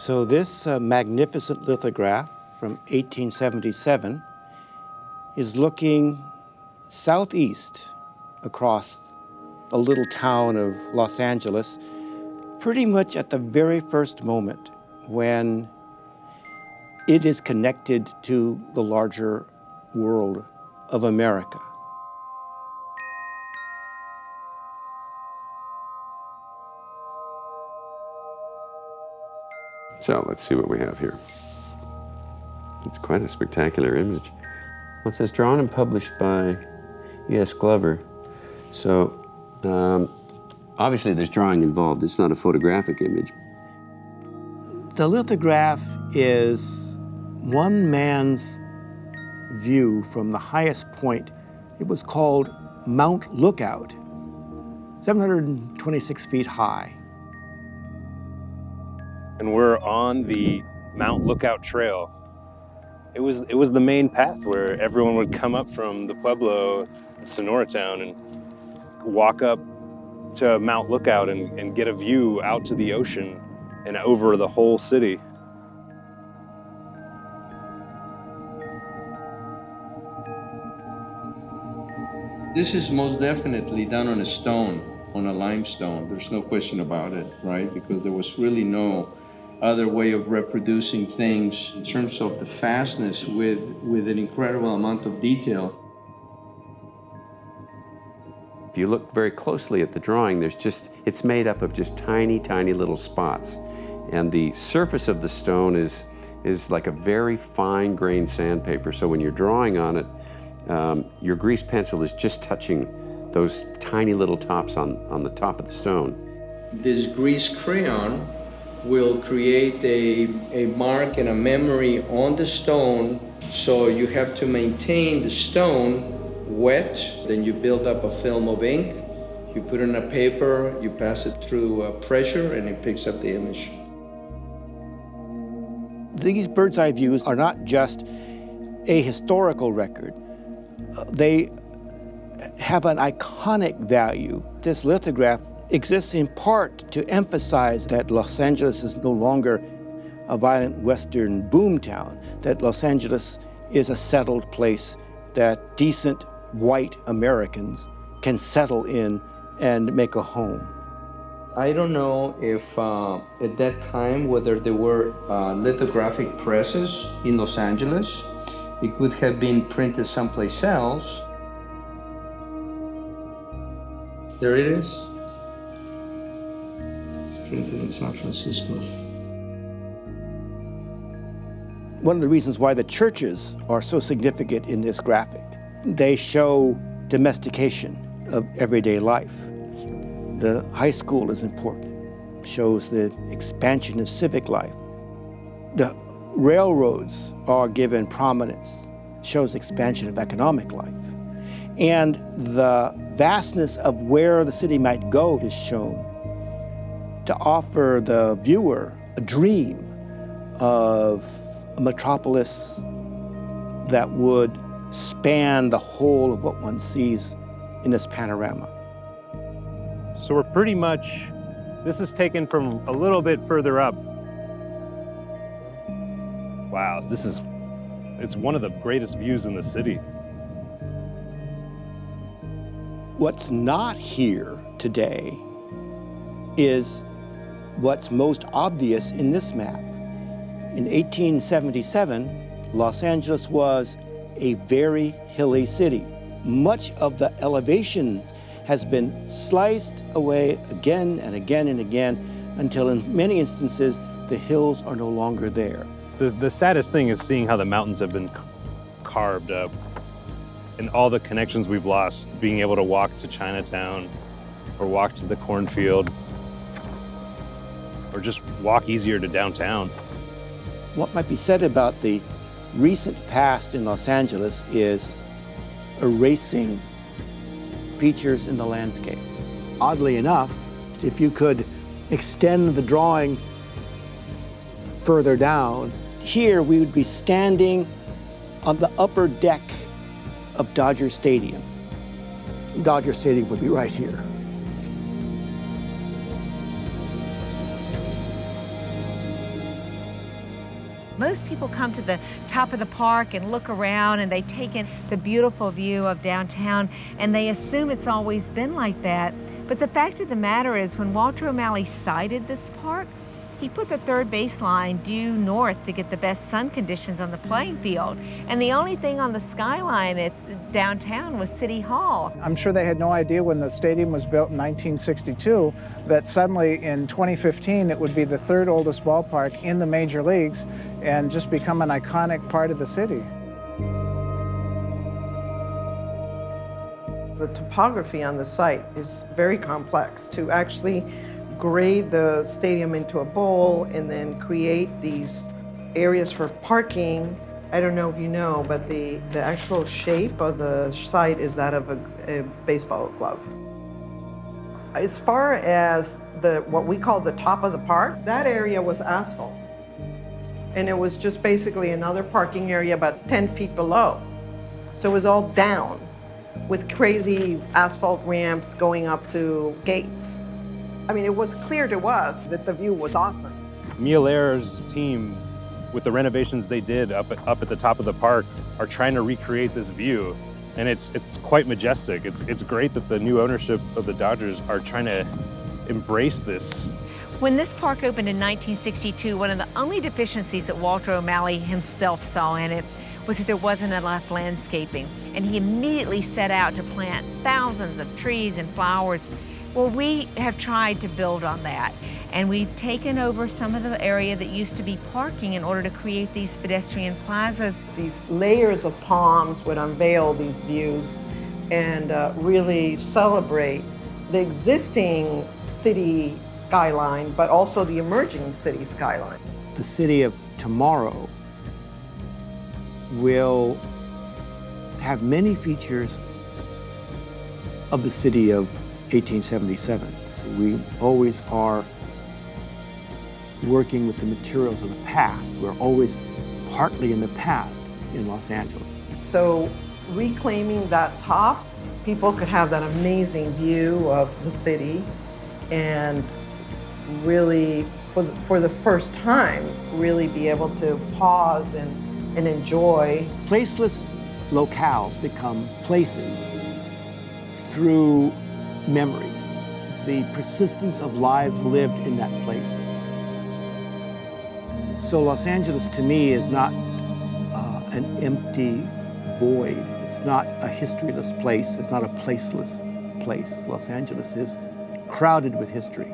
So this magnificent lithograph from 1877 is looking southeast across a little town of Los Angeles, pretty much at the very first moment when it is connected to the larger world of America. So let's see what we have here. It's quite a spectacular image. Well, it says drawn and published by E.S. Glover. So obviously there's drawing involved. It's not a photographic image. The lithograph is one man's view from the highest point. It was called Mount Lookout, 726 feet high. And we're on the Mount Lookout Trail. It was the main path where everyone would come up from the Pueblo, Sonora town, and walk up to Mount Lookout and get a view out to the ocean and over the whole city. This is most definitely done on a stone, on a limestone. There's no question about it, right? Because there was really no other way of reproducing things in terms of the fastness with an incredible amount of detail. If you look very closely at the drawing, it's made up of just tiny, tiny little spots. And the surface of the stone is like a very fine-grained sandpaper. So when you're drawing on it, your grease pencil is just touching those tiny little tops on the top of the stone. This grease crayon will create a mark and a memory on the stone, so you have to maintain the stone wet, then you build up a film of ink, you put it in a paper, you pass it through pressure, and it picks up the image. These bird's eye views are not just a historical record. They have an iconic value. This lithograph exists in part to emphasize that Los Angeles is no longer a violent Western boomtown, that Los Angeles is a settled place that decent white Americans can settle in and make a home. I don't know if at that time whether there were lithographic presses in Los Angeles. It could have been printed someplace else. There it is. Printed in San Francisco. One of the reasons why the churches are so significant in this graphic, they show domestication of everyday life. The high school is important, shows the expansion of civic life. The railroads are given prominence, shows expansion of economic life. And the vastness of where the city might go is shown to offer the viewer a dream of a metropolis that would span the whole of what one sees in this panorama. So we're pretty much, this is taken from a little bit further up. Wow, it's one of the greatest views in the city. What's not here today is what's most obvious in this map. In 1877, Los Angeles was a very hilly city. Much of the elevation has been sliced away again and again and again until in many instances the hills are no longer there. The saddest thing is seeing how the mountains have been carved up and all the connections we've lost, being able to walk to Chinatown or walk to the cornfield or just walk easier to downtown. What might be said about the recent past in Los Angeles is erasing features in the landscape. Oddly enough, if you could extend the drawing further down, here we would be standing on the upper deck of Dodger Stadium. Dodger Stadium would be right here. Most people come to the top of the park and look around and they take in the beautiful view of downtown and they assume it's always been like that. But the fact of the matter is, when Walter O'Malley sited this park, he put the third baseline due north to get the best sun conditions on the playing field. And the only thing on the skyline at downtown was City Hall. I'm sure they had no idea when the stadium was built in 1962 that suddenly in 2015 it would be the third oldest ballpark in the major leagues and just become an iconic part of the city. The topography on the site is very complex. To actually grade the stadium into a bowl and then create these areas for parking. I don't know if you know, but the actual shape of the site is that of a baseball glove. As far as what we call the top of the park, that area was asphalt. And it was just basically another parking area about 10 feet below. So it was all down with crazy asphalt ramps going up to gates. I mean, it was clear to us that the view was awesome. Mia Lehrer's team, with the renovations they did up at the top of the park, are trying to recreate this view, and it's quite majestic. It's great that the new ownership of the Dodgers are trying to embrace this. When this park opened in 1962, one of the only deficiencies that Walter O'Malley himself saw in it was that there wasn't enough landscaping, and he immediately set out to plant thousands of trees and flowers. Well, we have tried to build on that, and we've taken over some of the area that used to be parking in order to create these pedestrian plazas. These layers of palms would unveil these views and really celebrate the existing city skyline, but also the emerging city skyline. The city of tomorrow will have many features of the city of 1877. We always are working with the materials of the past. We're always partly in the past in Los Angeles. So reclaiming that top, people could have that amazing view of the city and really, for the first time, really be able to pause and enjoy. Placeless locales become places through memory, the persistence of lives lived in that place. So Los Angeles to me is not an empty void. It's not a historyless place. It's not a placeless place. Los Angeles is crowded with history.